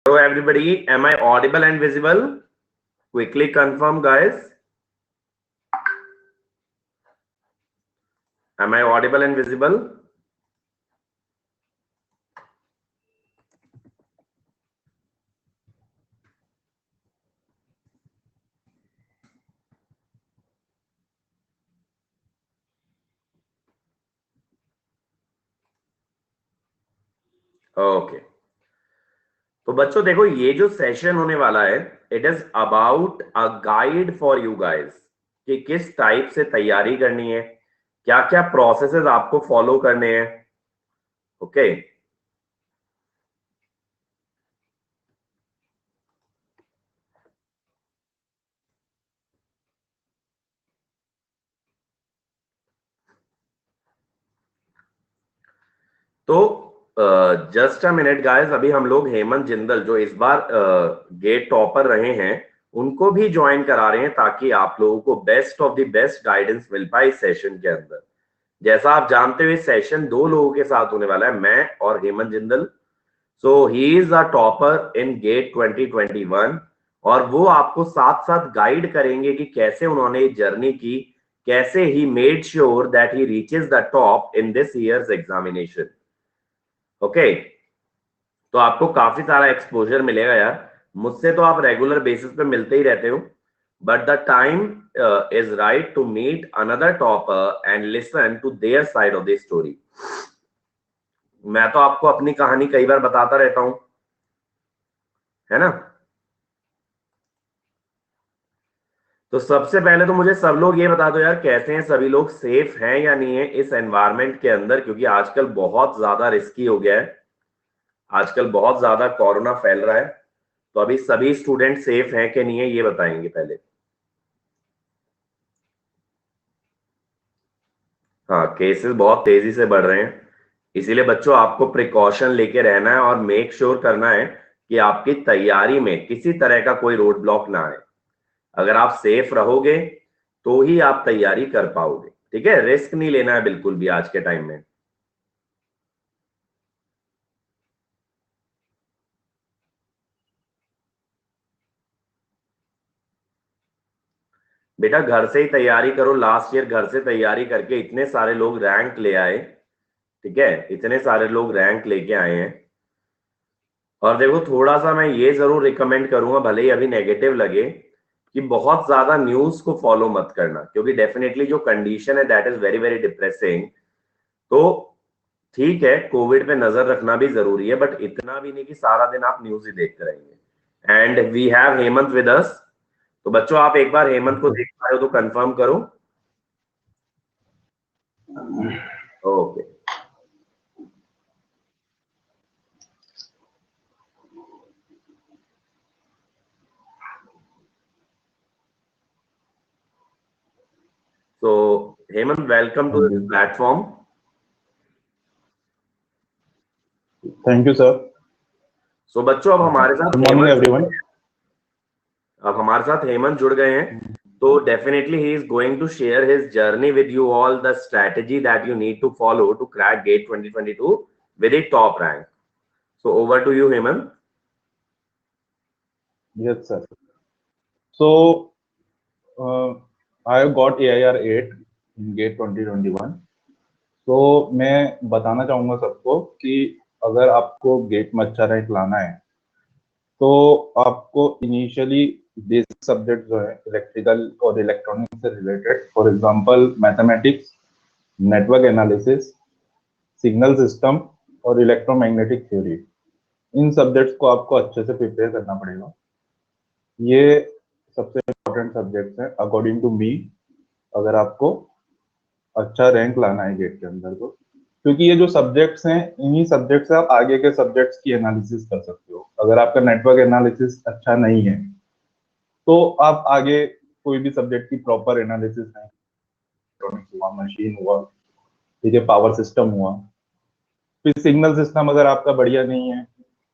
Hello everybody, am I audible and visible? Quickly confirm guys. Am I audible and visible? Okay तो बच्चों देखो, ये जो session होने वाला है, it is about a guide for you guys कि किस टाइप से तैयारी करनी है, क्या क्या प्रोसेसेस आपको फॉलो करने हैं। ओके तो जस्ट अ मिनट गाइस, अभी हम लोग हेमंत जिंदल जो इस बार गेट टॉपर रहे हैं उनको भी ज्वाइन करा रहे हैं, ताकि आप लोगों को best of the best guidance मिल पाए इस सेशन के अंदर। जैसा आप जानते हुए सेशन दो लोगों के साथ होने वाला है, मैं और Hemant Jindal. So he is a topper in GATE 2021 और वो आपको साथ साथ गाइड करेंगे कि कैसे उन्होंने जर्नी की, कैसे he made sure that he reaches the top in this years examination. Okay तो आपको काफी सारा एक्सपोजर मिलेगा यार। मुझसे तो आप रेगुलर बेसिस पे मिलते ही रहते हो, but the time is right to meet another topper and listen to their side of the story. मैं तो आपको अपनी कहानी कई बार बताता रहता हूं, है ना। तो सबसे पहले तो मुझे सब लोग ये बता दो यार, कैसे हैं सभी लोग, सेफ हैं या नहीं है इस एनवायरनमेंट के अंदर, क्योंकि आजकल बहुत ज्यादा रिस्की हो गया है, आजकल बहुत ज्यादा कोरोना फैल रहा है। तो अभी सभी स्टूडेंट सेफ हैं कि नहीं है ये बताएंगे पहले। हाँ, केसेस बहुत तेजी से बढ़ रहे हैं, इसीलिए बच्चों आपको प्रिकॉशन लेके रहना है और मेक श्योर करना है कि आपकी तैयारी में किसी तरह का कोई रोड ब्लॉक ना आए। अगर आप सेफ रहोगे तो ही आप तैयारी कर पाओगे, ठीक है। रिस्क नहीं लेना है बिल्कुल भी आज के टाइम में। बेटा घर से ही तैयारी करो, लास्ट ईयर घर से तैयारी करके इतने सारे लोग रैंक ले आए, ठीक है, इतने सारे लोग रैंक लेके आए हैं। और देखो थोड़ा सा मैं ये जरूर रिकमेंड करूंगा, भले ही अभी नेगेटिव लगे, कि बहुत ज्यादा न्यूज को फॉलो मत करना, क्योंकि डेफिनेटली जो कंडीशन है that is very very depressing. तो ठीक है, कोविड पे नजर रखना भी जरूरी है, बट इतना भी नहीं कि सारा दिन आप न्यूज ही देखते रहेंगे। And we have Hemant with us. तो बच्चों आप एक बार हेमंत को देख पाए हो तो कंफर्म करो। ओके तो Hemant, welcome to this platform. Thank you sir. So बच्चों अब हमारे साथ गुड मॉर्निंग एवरीवन। अब हमारे साथ हेमंत जुड़ गए हैं, तो definitely he is going to share his journey with you all, the strategy that you need to follow to crack GATE 2022 with a top rank. So over to you Hemant. Yes sir. So I have got AIR 8 in GATE 2021। तो मैं बताना चाहूंगा सबको कि अगर आपको gate में अच्छा रैंक लाना है तो आपको इनिशियली बेसिक सब्जेक्ट जो है इलेक्ट्रिकल और इलेक्ट्रॉनिक्स से related, for example mathematics, network analysis, signal system और इलेक्ट्रोमैग्नेटिक थ्योरी, इन सब्जेक्ट्स को आपको अच्छे से प्रिपेयर करना पड़ेगा। ये सबसे इम्पोर्टेंट सब्जेक्ट्स हैं अकॉर्डिंग टू मी, अगर आपको अच्छा रैंक लाना है गेट के अंदर तो। क्योंकि ये जो सब्जेक्ट्स हैं, इन्हीं सब्जेक्ट से आप आगे के सब्जेक्ट्स की एनालिसिस कर सकते हो। अगर आपका नेटवर्क एनालिसिस अच्छा नहीं है तो आप आगे कोई भी सब्जेक्ट की प्रॉपर एनालिसिस नहीं, इलेक्ट्रॉनिक्स हुआ, मशीन हुआ, ठीक है, पावर सिस्टम हुआ, फिर सिग्नल सिस्टम अगर आपका बढ़िया नहीं है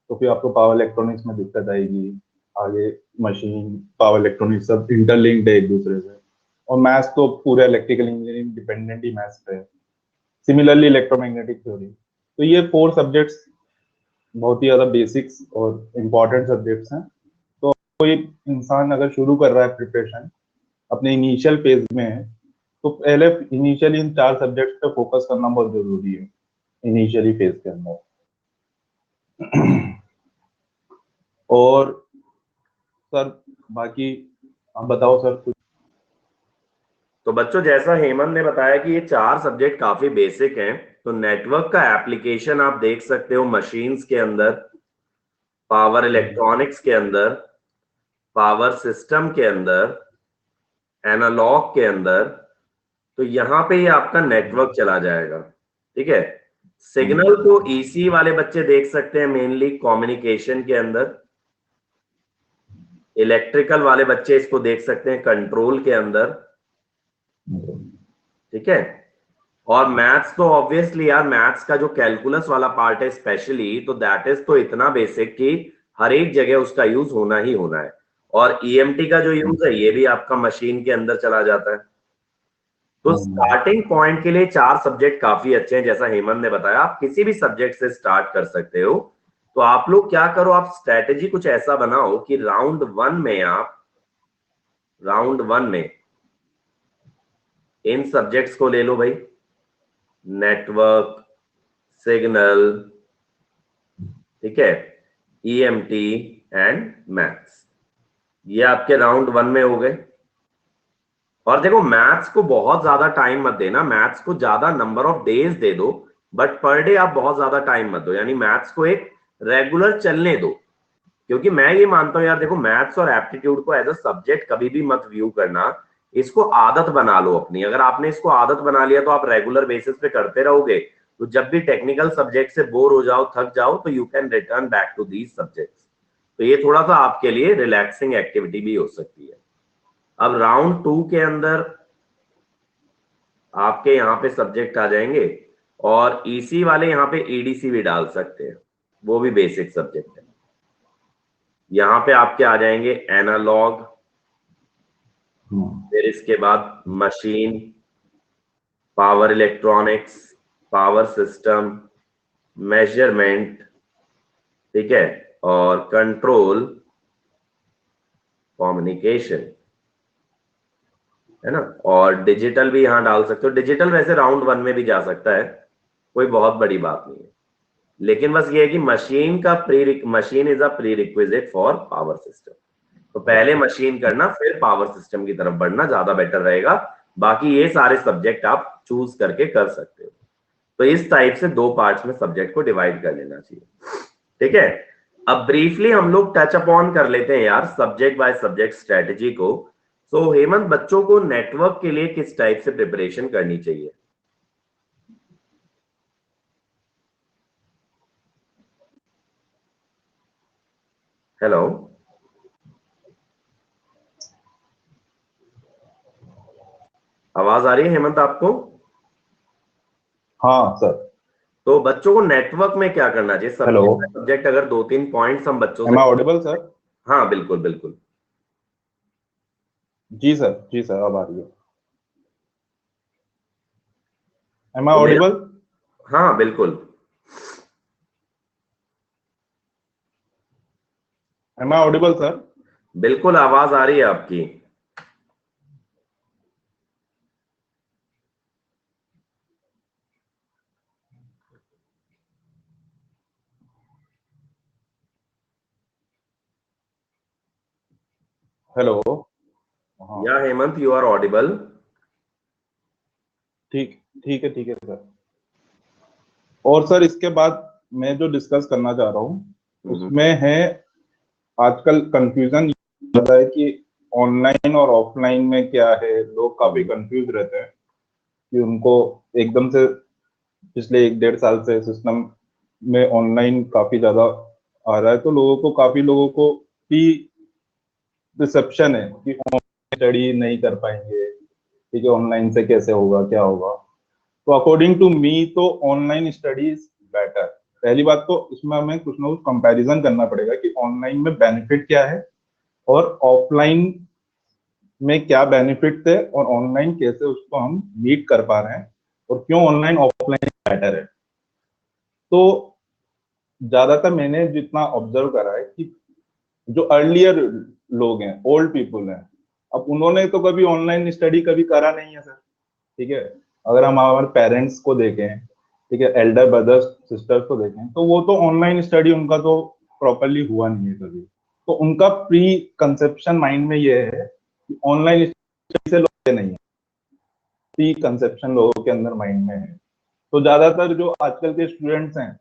तो फिर आपको पावर इलेक्ट्रॉनिक्स में दिक्कत आएगी। आगे मशीन, पावर इलेक्ट्रॉनिक्स सब इंटरलिंक्ड है एक दूसरे से, और मैथ्स तो पूरा इलेक्ट्रिकल इंजीनियरिंग डिपेंडेंट ही मैथ्स पे है। Similarly electromagnetic theory. तो ये 4 सब्जेक्ट्स बहुत ही ज्यादा बेसिक्स और इम्पोर्टेंट सब्जेक्ट्स हैं। तो कोई इंसान अगर शुरू कर रहा है प्रिपरेशन, अपने इनिशियल फेज में है, तो पहले इनिशियली इन 4 सब्जेक्ट्स पे फोकस करना बहुत जरूरी है इनिशियली फेज के अंदर। और सर बाकी आप बताओ सर कुछ। तो बच्चों जैसा हेमंत ने बताया कि ये 4 सब्जेक्ट काफी बेसिक हैं, तो नेटवर्क का एप्लीकेशन आप देख सकते हो मशीन्स के अंदर, पावर इलेक्ट्रॉनिक्स के अंदर, पावर सिस्टम के अंदर, एनालॉग के अंदर। तो यहाँ पे ये आपका नेटवर्क चला जाएगा। ठीक है, सिग्नल को ईसी वाले बच्चे देख सकते हैं मेनली कम्युनिकेशन के अंदर, इलेक्ट्रिकल वाले बच्चे इसको देख सकते हैं कंट्रोल के अंदर। ठीक है, और मैथ्स तो ऑब्वियसली यार, मैथ्स का जो कैलकुलस वाला पार्ट है स्पेशली, तो दैट इज तो इतना बेसिक कि हर एक जगह उसका यूज होना ही होना है। और ईएमटी का जो यूज है ये भी आपका मशीन के अंदर चला जाता है। तो स्टार्टिंग पॉइंट के लिए 4 सब्जेक्ट काफी अच्छे हैं, जैसा हेमंत ने बताया। आप किसी भी सब्जेक्ट से स्टार्ट कर सकते हो। तो आप लोग क्या करो, आप स्ट्रेटेजी कुछ ऐसा बनाओ कि राउंड वन में इन सब्जेक्ट्स को ले लो भाई, नेटवर्क, सिग्नल, ठीक है, ईएमटी एंड मैथ्स। ये आपके राउंड 1 में हो गए। और देखो मैथ्स को बहुत ज्यादा टाइम मत देना, मैथ्स को ज्यादा नंबर ऑफ डेज दे दो, बट पर डे आप बहुत ज्यादा टाइम मत दो, यानी मैथ्स को एक रेगुलर चलने दो। क्योंकि मैं ये मानता हूं यार, देखो मैथ्स और एप्टीट्यूड को एज अ सब्जेक्ट कभी भी मत व्यू करना, इसको आदत बना लो अपनी। अगर आपने इसको आदत बना लिया तो आप रेगुलर बेसिस पे करते रहोगे, तो जब भी टेक्निकल सब्जेक्ट से बोर हो जाओ, थक जाओ, तो you can return back to these subjects. तो ये थोड़ा सा आपके लिए रिलैक्सिंग एक्टिविटी भी हो सकती है। अब राउंड 2 के अंदर आपके यहाँ पे सब्जेक्ट आ जाएंगे, और ईसी वाले यहाँ पे ईडीसी भी डाल सकते हैं, वो भी बेसिक सब्जेक्ट है। यहाँ पे आपके आ जाएंगे एनालॉग, फिर इसके बाद machine, power electronics, power system, measurement, ठीक है, और कंट्रोल, कम्युनिकेशन, है ना। और डिजिटल भी यहां डाल सकते हो। डिजिटल वैसे राउंड 1 में भी जा सकता है, कोई बहुत बड़ी बात नहीं है। लेकिन बस ये है कि machine is a pre requisite for power system. तो पहले मशीन करना, फिर पावर सिस्टम की तरफ बढ़ना ज्यादा बेटर रहेगा। बाकी ये सारे सब्जेक्ट आप चूज करके कर सकते हो। तो इस टाइप से 2 पार्ट्स में सब्जेक्ट को डिवाइड कर लेना चाहिए। ठीक है, अब ब्रीफली हम लोग टच अपॉन कर लेते हैं यार सब्जेक्ट बाय सब्जेक्ट स्ट्रेटेजी को। सो हेमंत, बच्चों को नेटवर्क के लिए किस टाइप से प्रिपरेशन करनी चाहिए? हेलो, आवाज आ रही है हेमंत आपको? हाँ सर। तो बच्चों को नेटवर्क में क्या करना चाहिए? हेलो, सब्जेक्ट अगर 2-3 पॉइंट्स हम बच्चों एम से। आई ऑडिबल सर? हाँ बिल्कुल बिल्कुल। जी सर, जी सर, अब आ रही है। एम आई तो मेरा, ऑडिबल? हाँ बिल्कुल। Am I audible sir? बिल्कुल आवाज आ रही है आपकी। हेलो। हाँ, या हेमंत, यू आर ऑडिबल। ठीक ठीक है, ठीक है सर। और सर इसके बाद मैं जो डिस्कस करना चाह रहा हूँ उसमें है, आजकल कंफ्यूजन होता है कि ऑनलाइन और ऑफलाइन में क्या है। लोग काफी कंफ्यूज रहते हैं कि उनको एकदम से पिछले 1-1.5 साल से सिस्टम में ऑनलाइन काफी ज्यादा आ रहा है, तो काफी लोगों को भी रिसेप्शन है कि ऑनलाइन स्टडी नहीं कर पाएंगे। ठीक है, ऑनलाइन से कैसे होगा, क्या होगा। तो अकॉर्डिंग टू मी तो ऑनलाइन स्टडी इज बेटर। पहली बात तो इसमें हमें कुछ ना कुछ कंपैरिजन करना पड़ेगा कि ऑनलाइन में बेनिफिट क्या है और ऑफलाइन में क्या बेनिफिट है, और ऑनलाइन कैसे उसको हम मीट कर पा रहे हैं, और क्यों ऑनलाइन ऑफलाइन बेटर है। तो ज्यादातर मैंने जितना ऑब्जर्व करा है कि जो अर्लियर लोग हैं, ओल्ड पीपल हैं, अब उन्होंने तो कभी ऑनलाइन स्टडी कभी करा नहीं है सर। ठीक है, अगर हम हमारे पेरेंट्स को देखें, ठीक है, एल्डर ब्रदर्स सिस्टर्स को देखें, तो वो तो ऑनलाइन स्टडी उनका तो प्रॉपरली हुआ नहीं है कभी। तो उनका प्री कंसेप्शन माइंड में ये है कि ऑनलाइन स्टडी से लोग नहीं है, प्री कंसेप्शन लोगों के अंदर माइंड में है। तो ज्यादातर जो आजकल के स्टूडेंट्स हैं,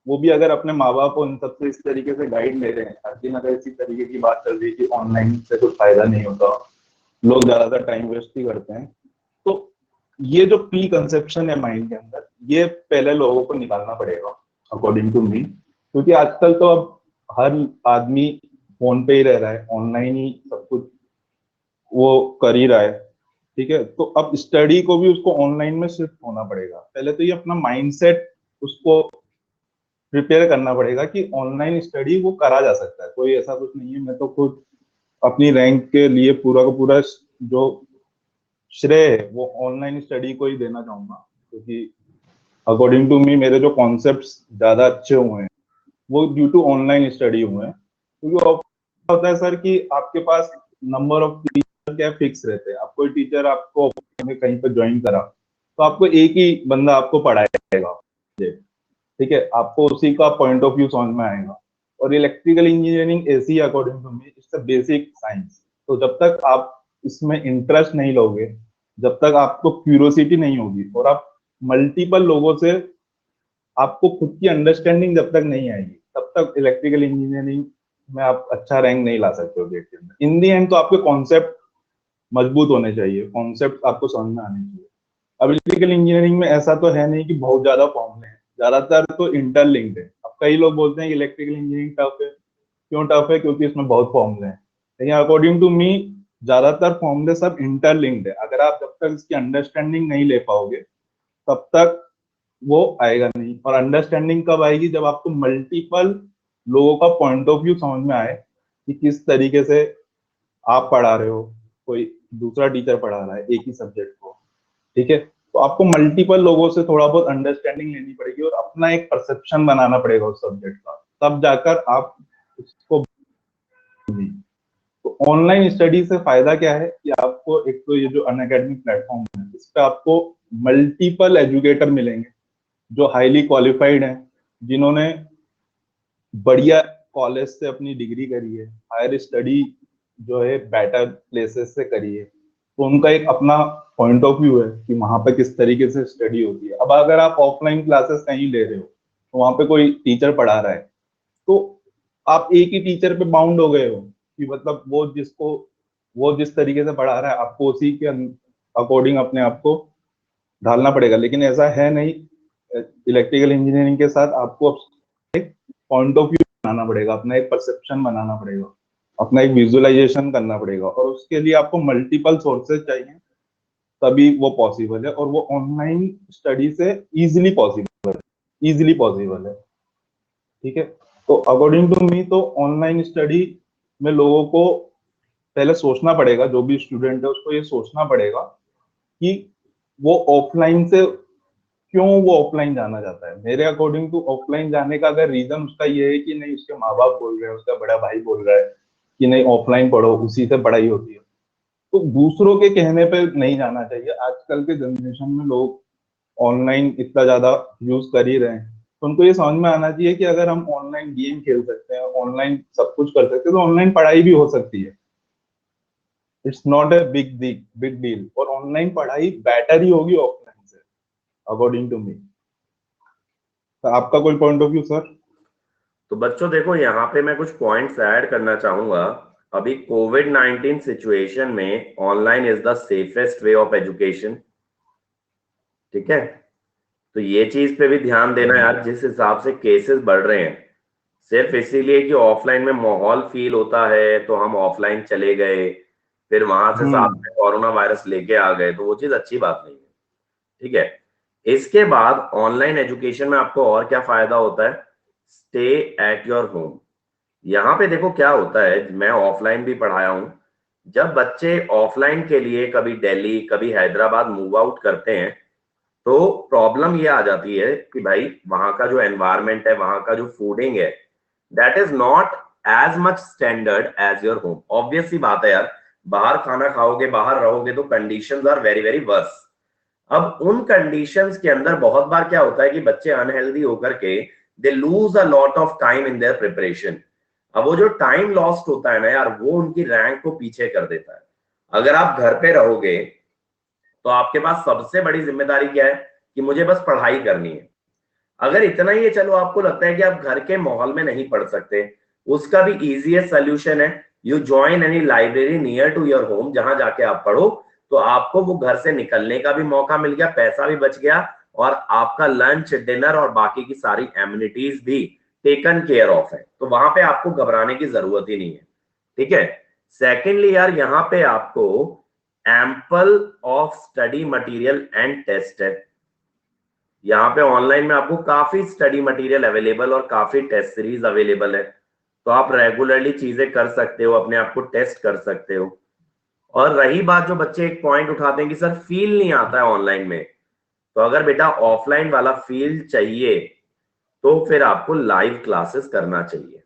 वो भी अगर अपने माँ बाप को उन सबसे इस तरीके से गाइड ले रहे हैं, हर दिन अगर इसी तरीके की बात चल रही है कि ऑनलाइन से कुछ फायदा नहीं होता, लोग ज्यादातर टाइम वेस्ट ही करते हैं, तो ये जो प्री कंसेप्शन है माइंड के अंदर, ये पहले लोगों को निकालना पड़ेगा अकॉर्डिंग टू मी। क्योंकि आजकल तो अब हर आदमी फोन पे ही रह रहा है, ऑनलाइन ही सब कुछ वो कर ही रहा है। ठीक है, तो अब स्टडी को भी उसको ऑनलाइन में शिफ्ट होना पड़ेगा। पहले तो ये अपना माइंडसेट उसको प्रिपेयर करना पड़ेगा कि ऑनलाइन स्टडी वो करा जा सकता है, कोई ऐसा कुछ नहीं है। मैं तो खुद अपनी रैंक के लिए पूरा का पूरा जो श्रेय है वो ऑनलाइन स्टडी को ही देना चाहूंगा, क्योंकि अकॉर्डिंग टू मी मेरे जो कॉन्सेप्ट्स ज्यादा अच्छे हुए हैं वो ड्यू टू ऑनलाइन स्टडी हुए हैं। क्योंकि होता है सर कि आपके पास नंबर ऑफ टीचर क्या फिक्स रहते हैं। आप कोई टीचर आपको कहीं पर ज्वाइन करा तो आपको एक ही बंदा आपको पढ़ाएगा, ठीक है, आपको उसी का पॉइंट ऑफ व्यू समझ में आएगा। और इलेक्ट्रिकल इंजीनियरिंग ऐसी है according to me, it's a basic science. तो जब तक आप इसमें इंटरेस्ट नहीं लोगे, जब तक आपको क्यूरियोसिटी नहीं होगी और आप मल्टीपल लोगों से आपको खुद की अंडरस्टैंडिंग जब तक नहीं आएगी, तब तक इलेक्ट्रिकल इंजीनियरिंग में आप अच्छा रैंक नहीं ला सकते हो गेट के अंदर। इन दी एंड तो आपके कॉन्सेप्ट मजबूत होने चाहिए, कॉन्सेप्ट आपको समझ में आने चाहिए। अब इलेक्ट्रिकल इंजीनियरिंग में ऐसा तो है नहीं कि बहुत ज्यादा फॉर्मूले हैं, ज्यादातर तो इंटरलिंक्ड है। अब कई लोग बोलते हैं कि इलेक्ट्रिकल इंजीनियरिंग टफ है। क्यों टफ है? क्योंकि इसमें बहुत फॉर्मूले हैं। लेकिन अकॉर्डिंग टू मी ज्यादातर फॉर्मूले सब इंटरलिंक्ड है। अगर आप जब तक इसकी अंडरस्टैंडिंग नहीं ले पाओगे तब तक वो आएगा नहीं। और अंडरस्टैंडिंग कब आएगी? जब आपको मल्टीपल लोगों का पॉइंट ऑफ व्यू समझ में आए कि किस तरीके से आप पढ़ा रहे हो, कोई दूसरा टीचर पढ़ा रहा है एक ही सब्जेक्ट को, ठीक है। तो आपको मल्टीपल लोगों से थोड़ा बहुत अंडरस्टैंडिंग लेनी पड़ेगी और अपना एक परसेप्शन बनाना पड़ेगा उस सब्जेक्ट का, तब जाकर आप उसको। तो ऑनलाइन स्टडी से फायदा क्या है कि आपको एक तो ये जो अनअकैडमिक प्लेटफॉर्म है इस पे आपको मल्टीपल एजुकेटर मिलेंगे जो हाईली क्वालिफाइड हैं, जिन्होंने बढ़िया कॉलेज से अपनी डिग्री करी है, हायर स्टडी जो है बेटर प्लेसेस से करी है। तो उनका एक अपना पॉइंट ऑफ व्यू है कि वहां पे किस तरीके से स्टडी होती है। अब अगर आप ऑफलाइन क्लासेस कहीं ले रहे हो तो वहां पे कोई टीचर पढ़ा रहा है, तो आप एक ही टीचर पे बाउंड हो गए हो कि मतलब वो जिस तरीके से पढ़ा रहा है आपको उसी के अकॉर्डिंग अपने आप को ढालना पड़ेगा। लेकिन ऐसा है नहीं, इलेक्ट्रिकल इंजीनियरिंग के साथ आपको एक पॉइंट ऑफ व्यू बनाना पड़ेगा, अपना एक परसेप्शन बनाना पड़ेगा, अपना एक विजुअलाइजेशन करना पड़ेगा, और उसके लिए आपको मल्टीपल सोर्सेज चाहिए, तभी वो पॉसिबल है। और वो ऑनलाइन स्टडी से इजीली पॉसिबल है। ठीक है, तो अकॉर्डिंग टू मी तो ऑनलाइन स्टडी में लोगों को पहले सोचना पड़ेगा, जो भी स्टूडेंट है उसको ये सोचना पड़ेगा कि वो ऑफलाइन से क्यों वो ऑफलाइन जाना चाहता है। मेरे अकॉर्डिंग टू ऑफलाइन जाने का अगर रीजन उसका ये है कि नहीं उसके माँ बाप बोल रहे हैं, उसका बड़ा भाई बोल रहा है कि नहीं ऑफलाइन पढ़ो, उसी से पढ़ाई होती है, तो दूसरों के कहने पे नहीं जाना चाहिए। आजकल के जनरेशन में लोग ऑनलाइन इतना ज्यादा यूज कर ही रहे हैं, तो उनको ये समझ में आना चाहिए कि अगर हम ऑनलाइन गेम खेल सकते हैं, ऑनलाइन सब कुछ कर सकते हैं, तो ऑनलाइन पढ़ाई भी हो सकती है। It's not a big deal. और ऑनलाइन पढ़ाई बेटर ही होगी ऑफलाइन से, अकॉर्डिंग टू मी। तो आपका कोई पॉइंट ऑफ व्यू सर? तो बच्चों देखो, यहाँ पे मैं कुछ पॉइंट्स ऐड करना चाहूंगा। अभी कोविड-19 सिचुएशन में online is the safest way of education. ठीक है, तो ये चीज पे भी ध्यान देना यार। जिस हिसाब से केसेस बढ़ रहे हैं, सिर्फ इसीलिए कि ऑफलाइन में माहौल फील होता है तो हम ऑफलाइन चले गए, फिर वहां से साथ में कोरोना वायरस लेके आ गए, तो वो चीज अच्छी बात नहीं है। ठीक है, इसके बाद ऑनलाइन एजुकेशन में आपको और क्या फायदा होता है? Stay at your home. यहाँ पे देखो क्या होता है, मैं ऑफलाइन भी पढ़ाया हूं। जब बच्चे ऑफलाइन के लिए कभी दिल्ली कभी हैदराबाद मूव आउट करते हैं, तो प्रॉब्लम ये आ जाती है कि भाई वहां का जो एनवायरमेंट है, वहां का जो फूडिंग है, that is not as much standard as your home. Obvious सी बात है यार, बाहर खाना खाओगे, बाहर रहोगे तो conditions are very very worse. अब उन कंडीशंस के अंदर बहुत बार क्या होता है कि बच्चे अनहेल्दी होकर के they lose a lot of time in their preparation. अब वो जो टाइम लॉस्ट होता है ना यार, वो उनकी रैंक को पीछे कर देता है। अगर आप घर पे रहोगे तो आपके पास सबसे बड़ी जिम्मेदारी क्या है कि मुझे बस पढ़ाई करनी है। अगर इतना ही है, चलो आपको लगता है कि आप घर के माहौल में नहीं पढ़ सकते, उसका भी इजीएस्ट सोल्यूशन है, you join any library near to your home, जहां जाके आप पढ़ो। तो आपको वो घर से निकलने का भी मौका मिल गया, पैसा भी बच गया, और आपका लंच डिनर और बाकी की सारी एमिनिटीज भी टेकन केयर ऑफ है। तो वहां पे आपको घबराने की जरूरत ही नहीं है। ठीक है। सेकेंडली यार, यहाँ पे आपको ample of study material and test है। यहाँ पे ऑनलाइन में आपको काफी स्टडी मटेरियल अवेलेबल और काफी टेस्ट सीरीज अवेलेबल है। तो आप रेगुलरली चीजें कर सकते हो, अपने आप को टेस्ट कर सकते हो। और रही बात, जो बच्चे एक पॉइंट उठाते हैं कि सर फील नहीं आता है ऑनलाइन में, तो अगर बेटा ऑफलाइन वाला फील चाहिए तो फिर आपको लाइव क्लासेस करना चाहिए।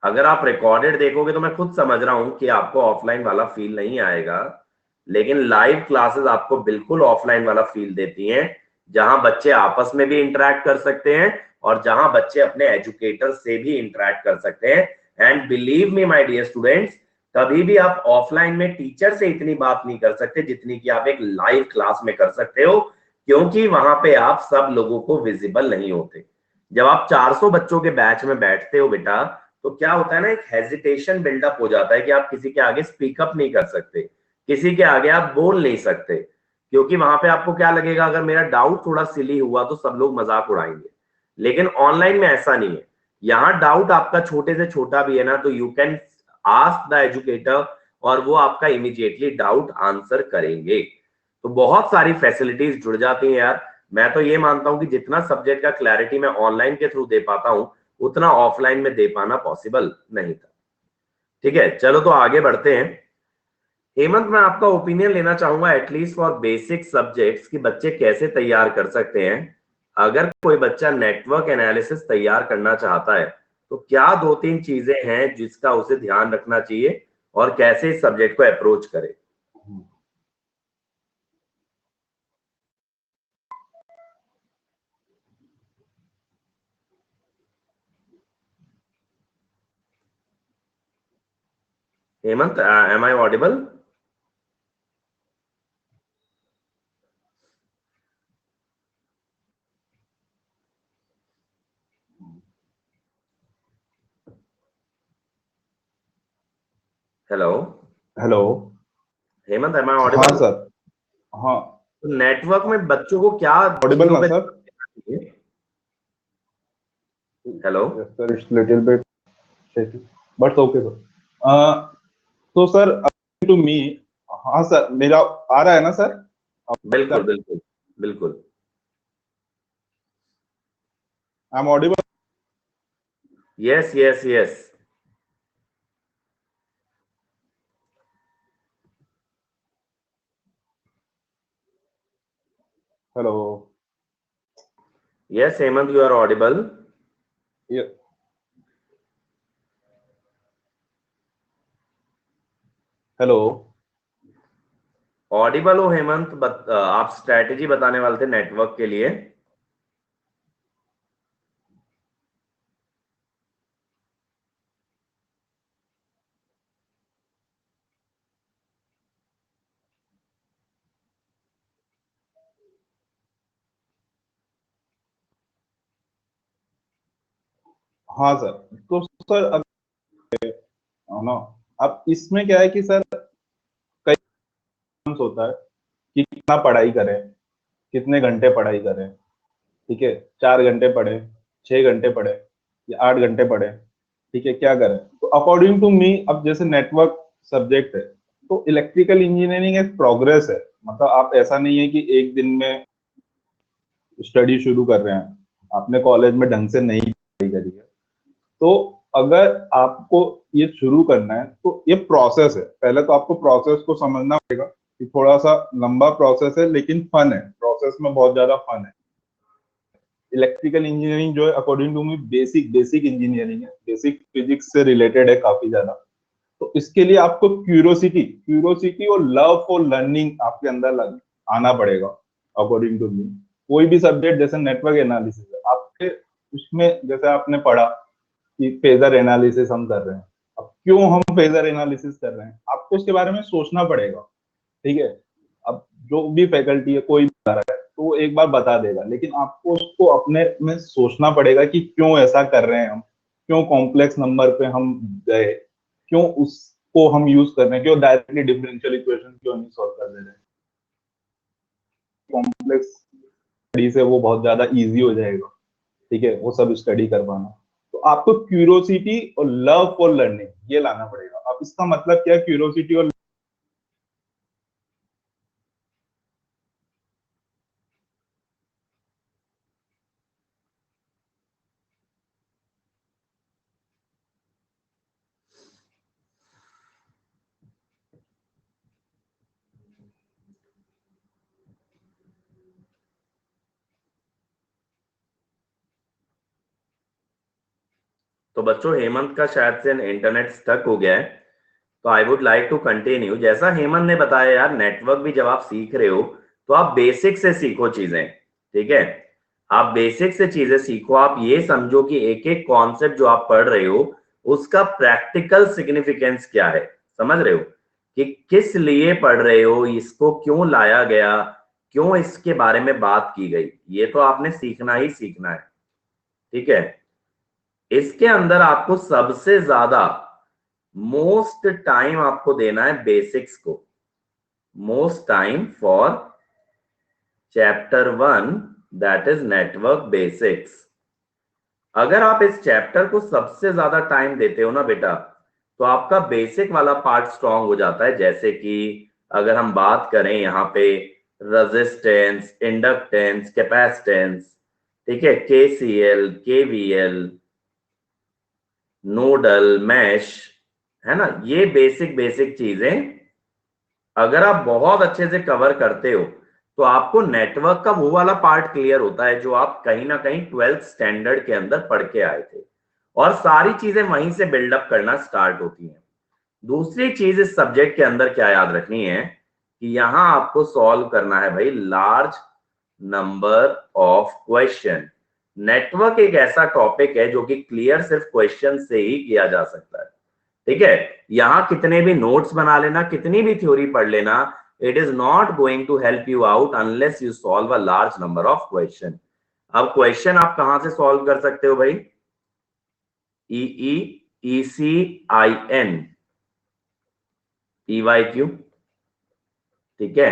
अगर आप रिकॉर्डेड देखोगे तो मैं खुद समझ रहा हूं कि आपको ऑफलाइन वाला फील नहीं आएगा, लेकिन लाइव क्लासेस आपको बिल्कुल ऑफलाइन वाला फील देती हैं, जहां बच्चे आपस में भी इंटरेक्ट कर सकते हैं और जहां बच्चे अपने एजुकेटर से भी इंटरेक्ट कर सकते हैं। And believe me my dear students, कभी भी आप ऑफलाइन में टीचर से इतनी बात नहीं कर सकते जितनी कि आप एक लाइव क्लास में कर सकते हो, क्योंकि वहां पे आप सब लोगों को विजिबल नहीं होते। जब आप 400 बच्चों के बैच में बैठते हो बेटा, तो क्या होता है ना, एक हेजिटेशन बिल्डअप हो जाता है कि आप किसी के आगे स्पीकअप नहीं कर सकते, किसी के आगे आप बोल नहीं सकते, क्योंकि वहां पे आपको क्या लगेगा, अगर मेरा डाउट थोड़ा सिली हुआ तो सब लोग मजाक उड़ाएंगे। लेकिन ऑनलाइन में ऐसा नहीं है। यहाँ डाउट आपका छोटे से छोटा भी है ना, तो you can ask the educator और वो आपका इमीडिएटली डाउट आंसर करेंगे। तो बहुत सारी फैसिलिटीज जुड़ जाती हैं यार। मैं तो ये मानता हूं कि जितना सब्जेक्ट का क्लैरिटी मैं ऑनलाइन के थ्रू दे पाता हूं, उतना ऑफलाइन में दे पाना पॉसिबल नहीं था। ठीक है, चलो तो आगे बढ़ते हैं। हेमंत, मैं आपका ओपिनियन लेना चाहूंगा एटलीस्ट फॉर बेसिक सब्जेक्ट्स कि बच्चे कैसे तैयार कर सकते हैं। अगर कोई बच्चा नेटवर्क एनालिसिस तैयार करना चाहता है तो क्या दो तीन चीजें हैं जिसका उसे ध्यान रखना चाहिए और कैसे इस सब्जेक्ट को अप्रोच करे? Hemant, am I audible? Hello hello. Hemant, am I हाँ ऑडिबल? सर। हाँ। तो नेटवर्क में बच्चों को क्या ऑडिबल चीजों ना पे सर? ध्यान देना चाहिए? Hello. Yes sir, it's little bit shaky, but okay sir. तो सर, टू मी, हाँ सर, मेरा आ रहा है ना सर? बिल्कुल बिल्कुल बिल्कुल। I am audible? Yes yes yes. Hello. Yes Hemant, you are audible. Hello. Audible हो हेमंत, आप स्ट्रैटेजी बताने वाले थे नेटवर्क के लिए। हाँ सर। तो सर, अब ना, अब इसमें क्या है कि सर, कई होता है कि कितना पढ़ाई करें, कितने घंटे पढ़ाई करें। ठीक है, 4 घंटे पढ़े, 6 घंटे पढ़े, या 8 घंटे पढ़े। ठीक है, क्या करें? तो अकॉर्डिंग टू मी, अब जैसे नेटवर्क सब्जेक्ट है, तो इलेक्ट्रिकल इंजीनियरिंग एक प्रोग्रेस है। मतलब आप, ऐसा नहीं है कि एक दिन में स्टडी शुरू कर रहे हैं, आपने कॉलेज में ढंग से नहीं पढ़ाई करी है। तो अगर आपको ये शुरू करना है तो ये प्रोसेस है, पहले तो आपको प्रोसेस को समझना पड़ेगा। कि थोड़ा सा लंबा प्रोसेस है लेकिन फन है, प्रोसेस में बहुत ज्यादा फन है। इलेक्ट्रिकल इंजीनियरिंग जो है according to me basic engineering है, बेसिक फिजिक्स से रिलेटेड है काफी ज्यादा। तो इसके लिए आपको क्यूरोसिटी और लव फॉर लर्निंग आपके अंदर आना पड़ेगा अकॉर्डिंग टू मी। कोई भी सब्जेक्ट जैसे नेटवर्क एनालिसिस है, आपके उसमें जैसे आपने पढ़ा कि फेजर एनालिसिस हम कर रहे हैं, अब क्यों हम फेजर एनालिसिस कर रहे हैं आपको उसके बारे में सोचना पड़ेगा, ठीक है। अब जो भी फैकल्टी है कोई भी बता रहा है तो वो एक बार बता देगा, लेकिन आपको उसको अपने में सोचना पड़ेगा कि क्यों ऐसा कर रहे हैं हम, क्यों कॉम्प्लेक्स नंबर पे हम गए, क्यों उसको हम यूज कर रहे हैं, क्यों डायरेक्टली डिफरेंशियल इक्वेशन क्यों नहीं सॉल्व कर दे रहे हैं। कॉम्प्लेक्स स्टडी से वो बहुत ज्यादा इजी हो जाएगा, ठीक है, वो सब स्टडी कर पाना। तो आपको क्यूरोसिटी और लव फॉर लर्निंग ये लाना पड़ेगा। अब इसका मतलब क्या है क्यूरोसिटी और तो बच्चों हेमंत का शायद से इंटरनेट स्टक हो गया है, तो I would like to continue. जैसा हेमंत ने बताया यार, नेटवर्क भी जब आप सीख रहे हो तो आप बेसिक से सीखो चीजें, ठीक है। आप बेसिक से चीजें सीखो, आप ये समझो कि एक एक कॉन्सेप्ट जो आप पढ़ रहे हो उसका प्रैक्टिकल सिग्निफिकेंस क्या है, समझ रहे हो कि किस लिए पढ़ रहे हो, इसको क्यों लाया गया, क्यों इसके बारे में बात की गई, ये तो आपने सीखना ही सीखना है, ठीक है। इसके अंदर आपको सबसे ज्यादा मोस्ट टाइम आपको देना है बेसिक्स को, most time for chapter 1 that is network basics. अगर आप इस चैप्टर को सबसे ज्यादा टाइम देते हो ना बेटा, तो आपका बेसिक वाला पार्ट स्ट्रांग हो जाता है। जैसे कि अगर हम बात करें यहाँ पे रेजिस्टेंस, इंडक्टेंस, कैपेसिटेंस, ठीक है, केसीएल, केवीएल, नोडल, मैश, है ना, ये बेसिक बेसिक चीजें अगर आप बहुत अच्छे से कवर करते हो तो आपको नेटवर्क का वो वाला पार्ट क्लियर होता है जो आप कहीं ना कहीं 12th स्टैंडर्ड के अंदर पढ़ के आए थे, और सारी चीजें वहीं से बिल्डअप करना स्टार्ट होती हैं। दूसरी चीज इस सब्जेक्ट के अंदर क्या याद रखनी है कि यहां आपको सॉल्व करना है भाई large number of question. Network एक ऐसा टॉपिक है जो कि क्लियर सिर्फ क्वेश्चन से ही किया जा सकता है, ठीक है। यहां कितने भी नोट्स बना लेना, कितनी भी थ्योरी पढ़ लेना, it is not going to help you out unless you solve a large number of question. अब क्वेश्चन आप कहां से सॉल्व कर सकते हो भाई? ई ई सी आई एन PYQ, ठीक है।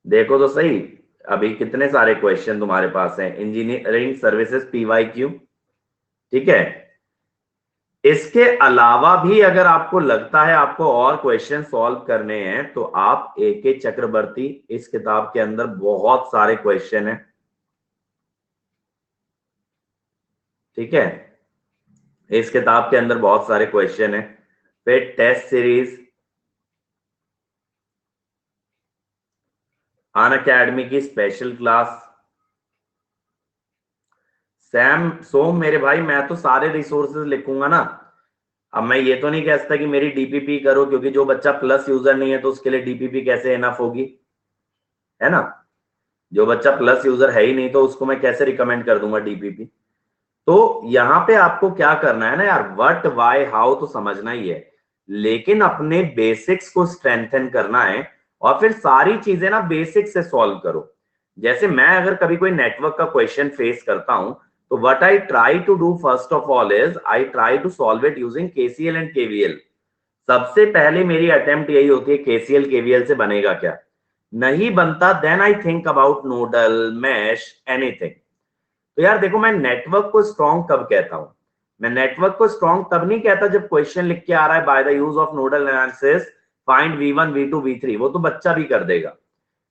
देखो तो सही, अभी कितने सारे क्वेश्चन तुम्हारे पास हैं। इंजीनियरिंग सर्विसेज PYQ, ठीक है। इसके अलावा भी अगर आपको लगता है आपको और क्वेश्चन सॉल्व करने हैं तो आप AK चक्रवर्ती, इस किताब के अंदर बहुत सारे क्वेश्चन हैं, ठीक है। इस किताब के अंदर बहुत सारे क्वेश्चन हैं। फिर टेस्ट सीरीज, अनअकैडमी की स्पेशल क्लास। सैम सोम मेरे भाई, मैं तो सारे रिसोर्सेज लिखूंगा ना। अब मैं ये तो नहीं कह सकता कि मेरी DPP करो, क्योंकि जो बच्चा प्लस यूजर नहीं है तो उसके लिए DPP कैसे इनफ होगी, है ना। जो बच्चा प्लस यूजर है ही नहीं तो उसको मैं कैसे रिकमेंड कर दूंगा DPP। तो यहां पे आपको क्या करना है ना यार, व्हाट वाई हाउ तो समझना ही है, लेकिन अपने बेसिक्स को स्ट्रेंथन करना है, और फिर सारी चीजें ना बेसिक से सॉल्व करो। जैसे मैं अगर कभी कोई नेटवर्क का क्वेश्चन फेस करता हूं तो what I try to do first of all is I try to solve it using KCL and KVL। सबसे पहले मेरी अटेम्प्ट यही होती है KCL KVL से बनेगा क्या, नहीं बनता then I think about nodal, mesh, anything. तो यार देखो, मैं नेटवर्क को स्ट्रॉन्ग कब कहता हूं? मैं नेटवर्क को स्ट्रॉन्ग तब नहीं कहता जब क्वेश्चन लिख के आ रहा है by the use of nodal analysis find V1 V2 V3, वो तो बच्चा भी कर देगा।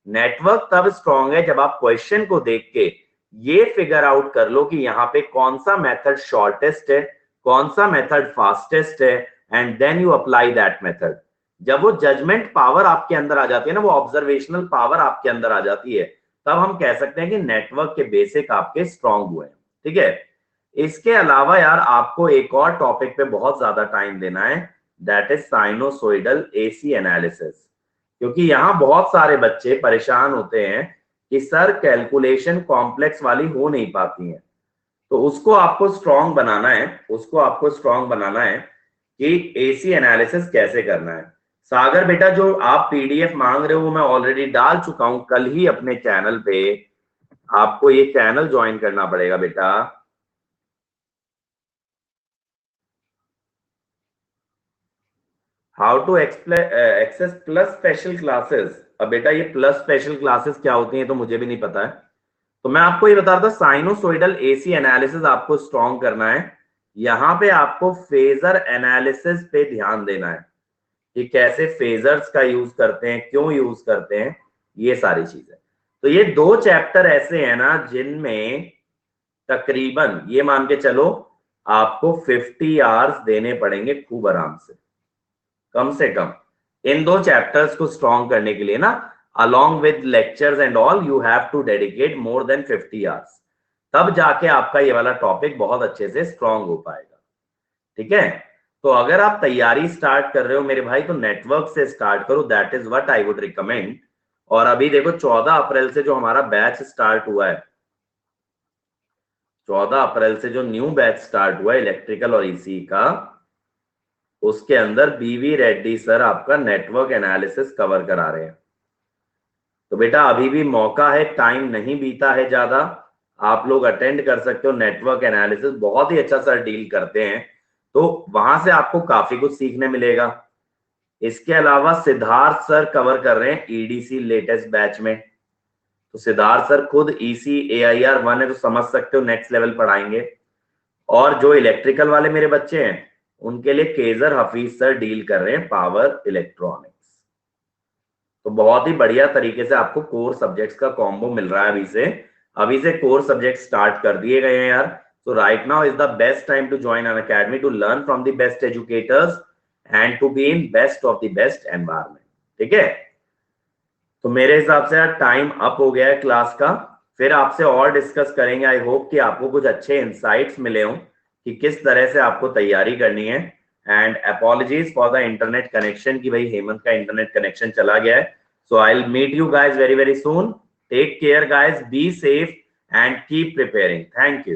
नेटवर्क तब स्ट्रॉन्ग है जब आप क्वेश्चन को देख के ये फिगर आउट कर लो कि यहाँ पे कौन सा मेथड शॉर्टेस्ट है, कौन सा मेथड फास्टेस्ट है, and then you apply that method. जब वो जजमेंट पावर आपके अंदर आ जाती है ना, वो ऑब्जर्वेशनल पावर आपके अंदर आ जाती है, तब हम कह सकते हैं कि नेटवर्क के बेसिक आपके स्ट्रांग हुए हैं। ठीक है, इसके अलावा यार आपको एक और टॉपिक पे बहुत ज्यादा टाइम देना है, that is sinusoidal AC analysis. क्योंकि यहां बहुत सारे बच्चे परेशान होते हैं कि सर कैलकुलेशन कॉम्प्लेक्स वाली हो नहीं पाती है, तो उसको आपको स्ट्रांग बनाना है, उसको आपको स्ट्रांग बनाना है कि एसी एनालिसिस कैसे करना है। सागर बेटा, जो आप पीडीएफ मांग रहे हो वो मैं ऑलरेडी डाल चुका हूं कल ही अपने चैनल पे, आपको ये चैनल ज्वाइन करना पड़ेगा बेटा। How to access plus special classes. अब बेटा ये प्लस स्पेशल क्लासेस क्या होती हैं तो मुझे भी नहीं पता है, तो मैं आपको ये बता रहा था साइनोसोइडल एसी एनालिसिस आपको स्ट्रांग करना है। यहां पे आपको फेजर एनालिसिस पे ध्यान देना है कि कैसे फेजर्स का यूज करते हैं, क्यों यूज करते हैं, ये सारी चीजें। तो ये 2 चैप्टर ऐसे हैं ना जिनमें तकरीबन ये मान के चलो आपको 50 आवर्स देने पड़ेंगे खूब आराम से, कम से कम इन 2 चैप्टर्स को स्ट्रांग करने के लिए ना, along with lectures and all you have to dedicate more than 50 hours, तब जाके आपका ये वाला टॉपिक बहुत अच्छे से स्ट्रांग हो पाएगा। ठीक है, तो अगर आप तैयारी स्टार्ट कर रहे हो मेरे भाई तो नेटवर्क से स्टार्ट करो, that is what I would recommend. और अभी देखो 14 अप्रैल से जो हमारा बैच स्टार्ट हुआ है, 14 अप्रैल से जो न्यू बैच स्टार्ट हुआ है इलेक्ट्रिकल और ईसी का, उसके अंदर बीवी रेड्डी सर आपका नेटवर्क एनालिसिस कवर करा रहे हैं। तो बेटा अभी भी मौका है, टाइम नहीं बीता है ज्यादा, आप लोग अटेंड कर सकते हो। नेटवर्क एनालिसिस बहुत ही अच्छा सर डील करते हैं, तो वहां से आपको काफी कुछ सीखने मिलेगा। इसके अलावा सिद्धार्थ सर कवर कर रहे हैं ईडीसी लेटेस्ट बैच में, तो सिद्धार्थ सर खुद ईसी AIR 1 है, तो समझ सकते हो नेक्स्ट लेवल पढ़ाएंगे। और जो इलेक्ट्रिकल वाले मेरे बच्चे हैं उनके लिए केजर हफीज सर डील कर रहे हैं पावर इलेक्ट्रॉनिक्स। तो बहुत ही बढ़िया तरीके से आपको कोर सब्जेक्ट्स का कॉम्बो मिल रहा है अभी से कोर सब्जेक्ट स्टार्ट कर दिए गए हैं यार। तो right now is the best time to join an academy to learn from the best educators and to be in best of the best environment. ठीक है, तो मेरे हिसाब से यार टाइम अप हो गया है क्लास का, फिर आपसे और डिस्कस करेंगे। आई होप कि आपको कुछ अच्छे इंसाइट्स मिले हों कि किस तरह से आपको तैयारी करनी है। And apologies for the internet connection की भाई हेमंत का इंटरनेट कनेक्शन चला गया है। So I will meet you guys very very soon. Take care guys, be safe and keep preparing. Thank you.